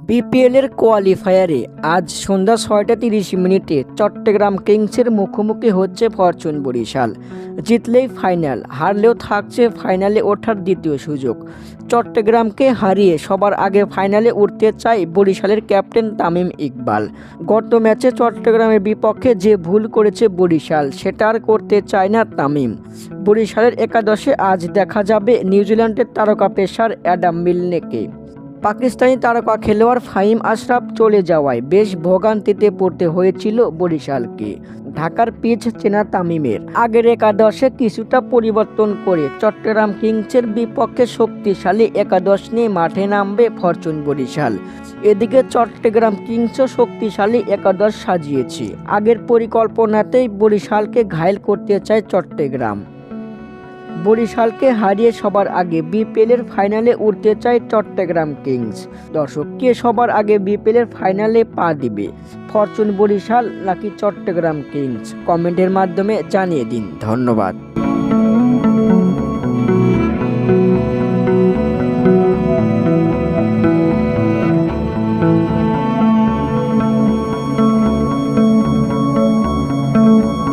বিপিএলের কোয়ালিফায়ারে আজ সন্ধ্যা 6টা 30 মিনিটে চট্টগ্রাম কিংসের মুখোমুখি হচ্ছে ফরচুন বরিশাল। জিতলেই ফাইনাল, হারলেও থাকছে ফাইনালে ওঠার দ্বিতীয় সুযোগ। চট্টগ্রামকে হারিয়ে সবার আগে ফাইনালে উঠতে চায় বরিশালের ক্যাপ্টেন তামিম ইকবাল। গত ম্যাচে চট্টগ্রামের বিপক্ষে যে ভুল করেছে বরিশাল, সেটা আর করতে চায় না তামিম। বরিশালের একাদশে আজ দেখা যাবে নিউজিল্যান্ডের তারকা পেসার অ্যাডাম মিলনেকে। পাকিস্তানি তারকা খেলোয়াড় ফাহিম আশরাফ চলে যাওয়ায় বেশ ভোগান্তিতে পড়তে হয়েছিল বরিশালকে। ঢাকার পিচ চেনা তামিমের আগের একাদশে কিছুটা পরিবর্তন করে চট্টগ্রাম কিংসের বিপক্ষে শক্তিশালী একাদশ নিয়ে মাঠে নামবে ফরচুন বরিশাল। এদিকে চট্টগ্রাম কিংসও শক্তিশালী একাদশ সাজিয়েছে। আগের পরিকল্পনাতেই বরিশালকে ঘায়েল করতে চায় চট্টগ্রাম। বরিশালকে হারিয়ে সবার আগে বিপিএলের ফাইনালে উঠতে চায় চট্টগ্রাম কিংস। দর্শক, কে সবার আগে বিপিএলের ফাইনালে পা দিবে, ফরচুন বরিশাল নাকি চট্টগ্রাম কিংস? কমেন্টের মাধ্যমে জানিয়ে দিন। ধন্যবাদ।